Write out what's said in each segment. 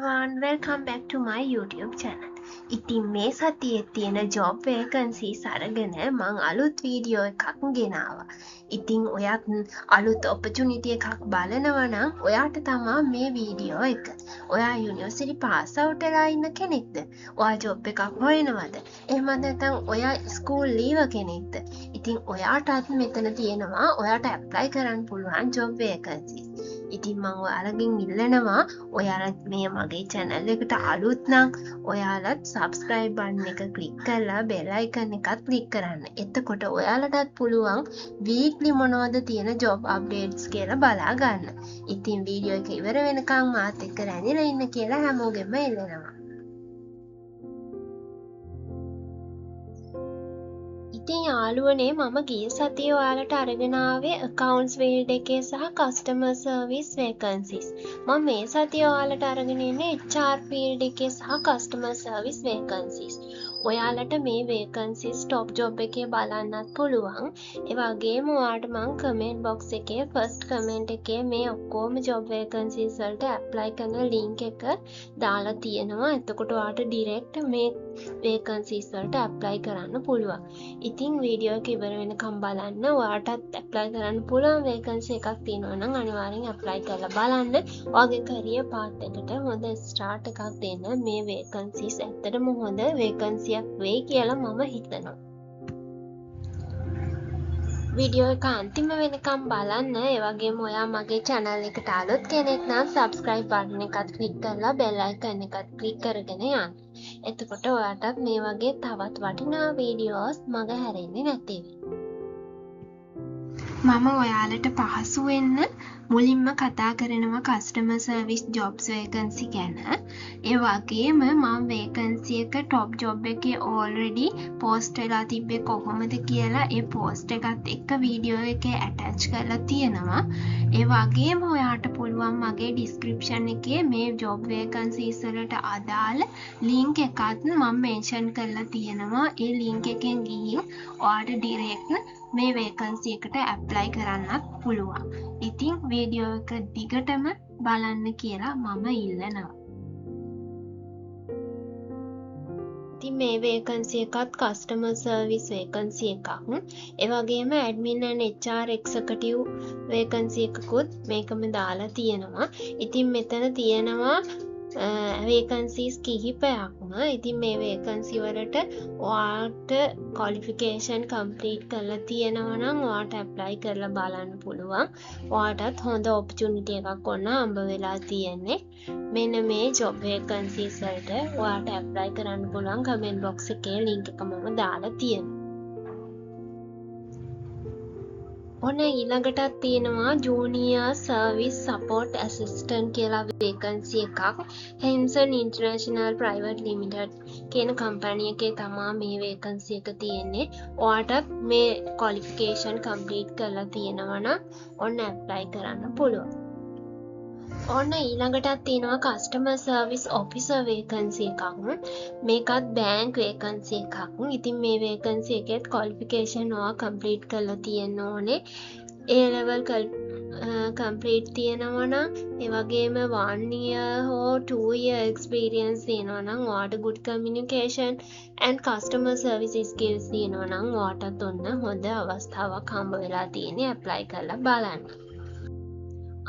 everyone, welcome back to my YouTube channel. ඉතින් මේ සතියේ තියෙන job vacancies අරගෙන මං අලුත් වීඩියෝ එකක් ගෙනාවා. ඉතින් ඔයත් අලුත් opportunity එකක් බලනවා නම් ඔයාට තමා මේ වීඩියෝ එක. ඔයා university pass out වෙලා ඉන්න කෙනෙක්ද? ඔයා job එකක් හොයනවද? එහෙම නැත්නම් ඔයා school leave කෙනෙක්ද? ඉතින් ඔයාටත් මෙතන තියෙනවා ඔයාට apply කරන්න පුළුවන් job vacancies. ඉතින් මං ඔයාලගෙන් ඉල්ලනවා ඔයාලා මේ මගේ channel එකට අලුත් නම් ඔයාලත් subscribe button එක click කරලා bell icon එකත් click කරන්න. එතකොට ඔයාලටත් පුළුවන් weekly මොනවද තියෙන job updates කියලා බලා ගන්න. ඉතින් වීඩියෝ එක ඉවර වෙනකන් මාත් එක්ක රැඳිලා ඉන්න කියලා හැමෝගෙම ඉල්ලනවා. ඉතින් යාළුවනේ මම ගිය සතියේ ඔයාලට අරගෙන ආවේ accounts field එකේ සහ customer service vacancies. මම මේ සතියේ ඔයාලට අරගෙන ඉන්නේ HR field එකේ සහ customer service vacancies. ඔයාලට මේ vacancies top job එකේ බලන්නත් පුළුවන්. ඒ වගේම ඔයාලට මම comment box එකේ first comment එකේ මේ ඔක්කොම job vacancies වලට apply කරන link එක දාලා තියෙනවා. එතකොට ඔයාලට direct මේ vacancies වලට apply කරන්න පුළුවන්. ඉතින් වීඩියෝ එක ඉවර වෙනකම් බලන්න. ඔයාටත් apply කරන්න පුළුවන් vacancy එකක් තියෙනවා නම් අනිවාර්යෙන් apply කරලා බලන්න. ඔයාගේ career path එකට හොඳ start එකක් දෙන්න මේ vacancies ඇත්තටම හොඳ vacancy එකක් වෙයි කියලා මම හිතනවා. වීඩියෝ එක අන්තිම වෙනකම් බලන්න. ඒ වගේම ඔයා මගේ channel එකට අලුත් කෙනෙක් නම් subscribe button එකත් click කරලා bell icon එකත් click කරගෙන යන්න. එතකොට ඔයාටත් මේ වගේ තවත් වටිනා වීඩියෝස් මග හැරෙන්නේ නැති වෙයි. මම ඔයාලට පහසු වෙන්න මුලින්ම කතා කරනවා customer service jobs vacancy ගැන. ඒ වගේම මම vacancy එක top job එකේ already post වෙලා තිබ්බේ කොහොමද කියලා ඒ post එකත් එක්ක වීඩියෝ එකේ attach කරලා තියෙනවා. ඒ වගේම ඔයාට පුළුවන් මගේ description එකේ මේ job vacancies වලට අදාළ link එකත් මම mention කරලා තියෙනවා. ඒ link එකෙන් ගිහින් ඔයාට direct මේ vacancy එකට apply කරන්නත් පුළුවන්. ඉතින් වීඩියෝ එක දිගටම බලන්න කියලා මම ඉල්ලනවා. ඉතින් මේ vacancy එකත් customer service vacancy එකක්. ඒ වගේම admin and HR executive vacancy එකකුත් මේකම දාලා තියෙනවා. ඉතින් මෙතන තියෙනවා vacancies කිහිපයක්ම. ඉතින් මේ vacancy වලට ඔයාට qualification complete කරලා තියෙනවා නම් ඔයාට apply කරලා බලන්න පුළුවන්. ඔයාටත් හොඳ opportunity එකක් ඔන්න හම්බ වෙලා තියෙන්නේ. මෙන්න මේ job vacancies වලට ඔයාට apply කරන්න පුළුවන් comment box එකේ link එක මම දාලා තියෙනවා. ඔන්න ඊළඟටත් තියෙනවා junior service support assistant කියලා vacancy එකක්. Henson International Private Limited කියන company එකේ තමා මේ vacancy එක තියෙන්නේ. ඔයාටත් මේ qualification complete කරලා තියෙනවා නම් ඔන්න apply කරන්න පුළුවන්. ඔන්න ඊළඟටත් තියෙනවා customer service officer vacancy එකක්. මේකත් bank vacancy එකක්. ඉතින් මේ vacancy එකේත් qualification ඔයා complete කරලා තියෙන්න ඕනේ. A level complete තියෙනවා නම් ඒ වගේම 1 year හෝ 2 year experience තියෙනවා නම් ඔයාට good communication and customer service skills තියෙනවා නම් ඔයාටත් ඔන්න හොඳ අවස්ථාවක් හම්බ වෙලා තියෙන්නේ apply කරලා බලන්න.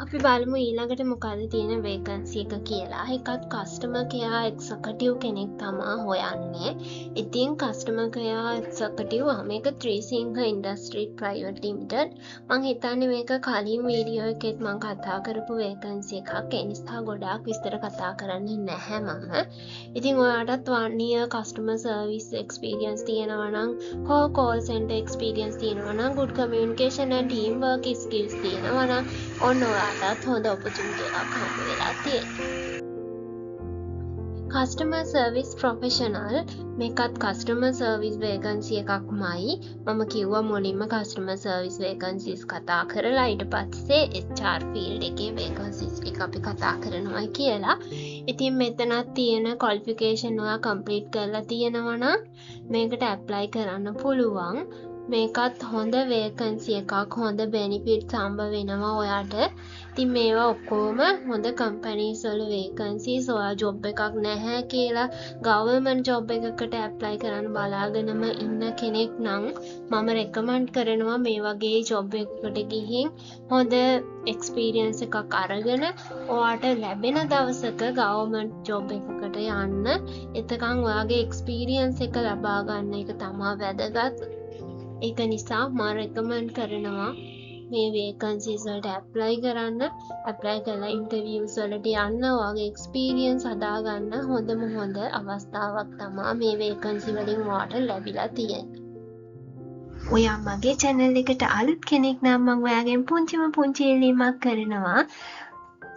අපි බලමු ඊළඟට මොකද තියෙන vacancy එක කියලා. එකත් customer care executive කෙනෙක් තමා හොයන්නේ. ඉතින් customer care executive මේක ත්‍රිසිංහ Industries Private Limited. මම හිතන්නේ මේක කලින් වීඩියෝ එකෙත් මම කතා කරපු vacancy එකක්. ඒ නිසා ගොඩාක් විස්තර කතා කරන්නේ නැහැ මම. ඉතින් ඔයාටත් 1 year customer service experience තියෙනවා නම් හෝ call center experience තියෙනවා නම් good communication and teamwork skills තියෙනවා නම් ඔන්න ඔයාටත් හොඳ opportunity එකක් හම්බ වෙලා තියෙනවා. customer service professional මේකත් customer service vacancy එකක්මයි. මම කිව්වා මුලින්ම customer service vacancies කතා කරලා ඊට පස්සේ HR field එකේ vacancies ටික අපි කතා කරනවා කියලා. ඉතින් මෙතනත් තියෙන qualification ඔයා complete කරලා තියෙනවා නම් මේකට apply කරන්න පුළුවන්. මේකත් හොඳ වේකන්සි එකක් හොඳ බෙනිෆිට් හම්බ වෙනවා ඔයාට. ඉතින් මේවා ඔක්කොම හොඳ කම්පැනිස් වල වේකන්සිස්. ඔයා ජොබ් එකක් නැහැ කියලා ගවර්න්මන්ට් ජොබ් එකකට ඇප්ලයි කරන්න බලාගෙනම ඉන්න කෙනෙක් නම් මම රෙකමන්ඩ් කරනවා මේ වගේ ජොබ් එකකට ගිහින් හොඳ එක්ස්පීරියන්ස් එකක් අරගෙන ඔයාට ලැබෙන දවසක ගවර්න්මන්ට් ජොබ් එකකට යන්න. එතකන් ඔයාගේ එක්ස්පීරියන්ස් එක ලබා ගන්න එක තමා වැදගත්. ඒක නිසා මම රෙකමන්ඩ් කරනවා මේ වේකන්සිස් වලට ඇප්ලයි කරන්න. ඇප්ලයි කරලා ඉන්ටර්වියුස් වලට යන්න. ඔයාගේ එක්ස්පීරියන්ස් හදාගන්න හොඳම හොඳ අවස්ථාවක් තමා මේ වේකන්සි වලින් ඔයාට ලැබිලා තියෙන්නේ. ඔයා මගේ channel එකට අලුත් කෙනෙක් නම් මම ඔයාගෙන් පුංචි ඉල්ලීමක් කරනවා.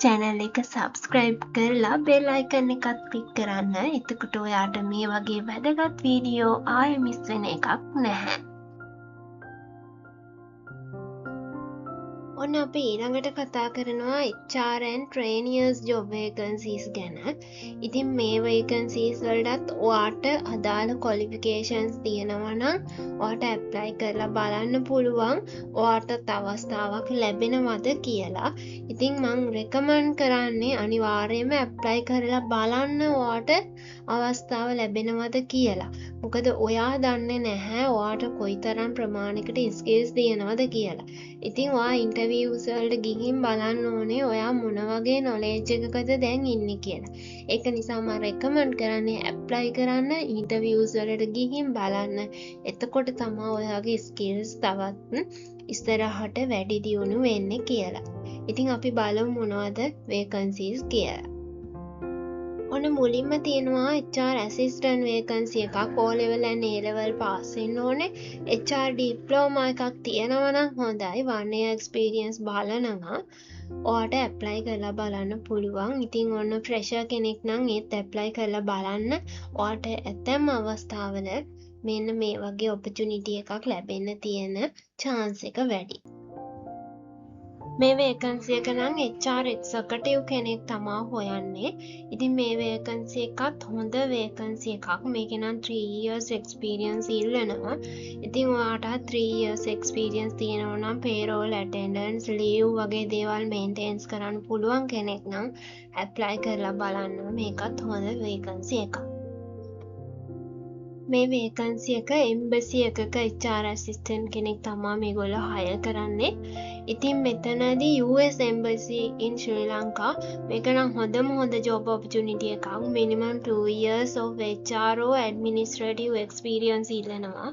channel එක subscribe කරලා bell icon එකත් click කරන්න. එතකොට ඔයාට මේ වගේ වැදගත් වීඩියෝ ආයෙ මිස් වෙන එකක් නැහැ. ඔන්න අපි ඊළඟට කතා කරනවා HR and trainees job vacancies ගැන. ඉතින් මේ vacancies වලටත් ඔයාට අදාළ qualifications තියෙනවා නම් ඔයාට apply කරලා බලන්න පුළුවන් ඔයාටත් අවස්ථාවක් ලැබෙනවද කියලා. ඉතින් මම recommend කරන්නේ අනිවාර්යයෙන්ම apply කරලා බලන්න ඔයාට අවස්ථාව ලැබෙනවද කියලා. මොකද ඔයා දන්නේ නැහැ ඔයාට කොයිතරම් ප්‍රමාණයකට skills තියෙනවද කියලා. ඉතින් ඔයා ඉන්ටර්වියුස් වලට ගිහින් බලන්න ඕනේ ඔයා මොන වගේ knowledge එකකද දැන් ඉන්නේ කියලා. ඒක නිසා මම recommend කරන්නේ apply කරන්න ඉන්ටර්වියුස් වලට ගිහින් බලන්න. එතකොට තමයි ඔයාගේ skills තවත් ඉස්සරහට වැඩි දියුණු වෙන්නේ කියලා. ඉතින් අපි බලමු මොනවද vacancies කියලා. ඔන්න මුලින්ම තියෙනවා HR assistant vacancy එකක්. O level and A level pass වෙන්න ඕනේ. HR diploma එකක් තියෙනවා නම් හොඳයි. 1 year experience බලනවා ඔයාට apply කරලා බලන්න පුළුවන්. ඉතින් ඔන්න fresher කෙනෙක් නම් ඒත් apply කරලා බලන්න. ඔයාට ඇතැම් අවස්ථාවල මෙන්න මේ වගේ opportunity එකක් ලැබෙන්න තියෙන chance එක වැඩි. මේ වේකන්සි එක නම් HR එක්සිකියුටිව් කෙනෙක් තමා හොයන්නේ. ඉතින් මේ වේකන්සි එකත් හොඳ වේකන්සි එකක්. මේකේ නම් 3 years experience ඉල්ලනවා. ඉතින් ඔයාට 3 years experience තියෙනවා නම් payroll attendance leave වගේ දේවල් maintains කරන්න පුළුවන් කෙනෙක් නම් apply කරලා බලන්න. මේකත් හොඳ වේකන්සි එකක්. මේ වේකන්සි එක එම්බසි එකක HR assistant කෙනෙක් තමා මේගොල්ලෝ hire කරන්නේ. ඉතින් මෙතනදී US Embassy in Sri Lanka මේක නම් හොඳම හොඳ job opportunity එකක්. minimum 2 years of HRO administrative experience ඉල්ලනවා.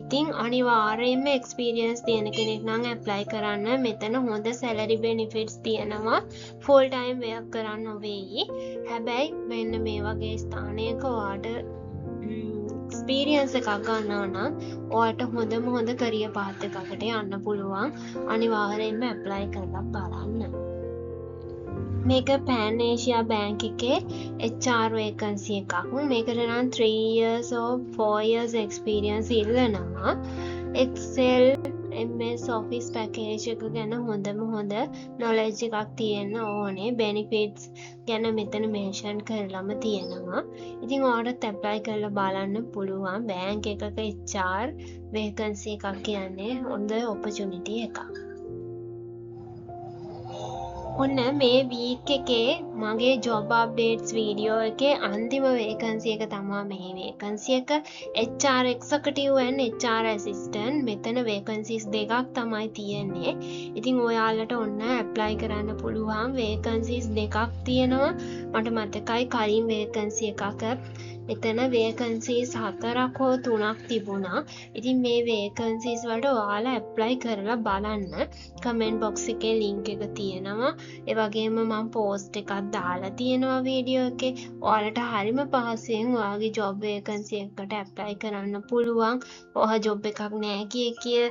ඉතින් අනිවාර්යයෙන්ම experience තියෙන කෙනෙක් නම් apply කරන්න. මෙතන හොඳ salary benefits තියෙනවා. full time work කරන්න වෙයි. හැබැයි මෙන්න මේ වගේ ස්ථානයක ඔයාට එක්ස්පීරියන්ස් එකක් ගන්නවා නම් ඔයාට හොඳම හොඳ කරියර් පාත් එකකට යන්න පුළුවන්. අනිවාර්යයෙන්ම ඇප්ලයි කරලා බලන්න. මේක Pan Asia Bank එකේ HR vacancy එකක්. මේකට නම් 3 years or 4 years experience ඉල්ලනවා. Excel MS Office package එක ගැන හොඳම හොඳ knowledge එකක් තියෙන්න ඕනේ. benefits ගැන මෙතන mention කරලම තියෙනවා. ඉතින් ඔයාලට apply කරලා බලන්න පුළුවන්. බැංක් එකක HR vacancy එකක් කියන්නේ හොඳ opportunity එකක්. ඔන්න මේ වීක් එකේ මගේ job updates වීඩියෝ එකේ අන්තිම vacancy එක තමා මේ vacancy එක. HR executive and HR assistant මෙතන vacancies දෙකක් තමයි තියෙන්නේ. ඉතින් ඔයාලට ඔන්න apply කරන්න පුළුවන්. vacancies දෙකක් තියෙනවා. මට මතකයි කලින් vacancy එකක මෙතන vacancies 4ක් හෝ 3ක් තිබුණා. ඉතින් මේ vacancies වලට ඔයාලා apply කරලා බලන්න. comment box එකේ link එක තියෙනවා. ඒ වගේම මම post එකක් දාලා තියෙනවා වීඩියෝ එකේ. ඔයාලට හරිම පහසුවෙන් ඔයාගේ job vacancy එකකට apply කරන්න පුළුවන්. ඔයා job එකක් නැහැ කිය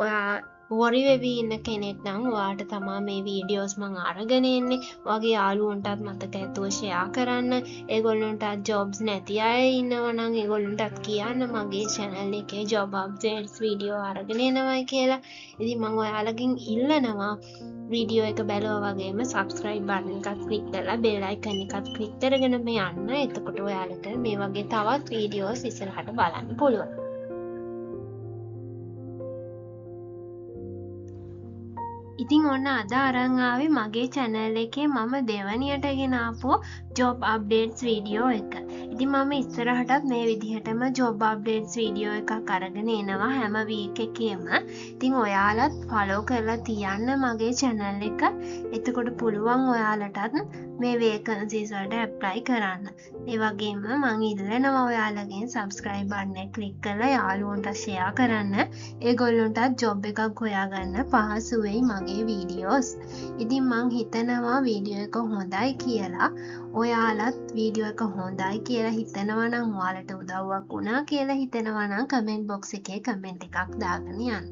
ඔයා worry වෙවි ඉන්න කෙනෙක් නම් ඔයාට තමා මේ වීඩියෝස් මම අරගෙන එන්නේ. ඔයාගේ යාළුවන්ටත් මතක ඇතුව share කරන්න. ඒගොල්ලන්ටත් jobs නැති අය ඉන්නවා නම් ඒගොල්ලන්ටත් කියන්න මගේ channel එකේ job updates වීඩියෝ අරගෙන එනවයි කියලා. ඉතින් මම ඔයාලගෙන් ඉල්ලනවා වීඩියෝ එක බැලුවා වගේම subscribe button එකත් click කරලා bell icon එකත් click කරගෙන යන්න. එතකොට ඔයාලට මේ වගේ තවත් වීඩියෝස් ඉස්සරහට බලන්න පුළුවන්. ඉතින් ඔන්න අද අරන් ආවේ මගේ channel එකේ මම දෙවනියට ගෙන ආපු job updates වීඩියෝ එක. ඉතින් මම ඉස්සරහටත් මේ විදිහටම job updates වීඩියෝ එකක් අරගෙන එනවා හැම week එකේම. ඉතින් ඔයාලත් follow කරලා තියන්න මගේ channel එක. එතකොට පුළුවන් ඔයාලටත් මේ vacancies වලට apply කරන්න. ඒ වගේම මං ඉල්ලනවා ඔයාලගෙන් subscribe button එක click කරලා යාළුවන්ට share කරන්න. ඒගොල්ලොන්ටත් ජොබ් එකක් හොයාගන්න පහසු වෙයි මගේ වීඩියෝස්. ඉතින් මං හිතනවා වීඩියෝ එක හොඳයි කියලා. ඔයාලත් වීඩියෝ එක හොඳයි කියලා හිතනවා නම් ඔයාලට උදව්වක් වුණා කියලා හිතනවා නම් කමෙන්ට් බොක්ස් එකේ කමෙන්ට් එකක් දාගෙන යන්න.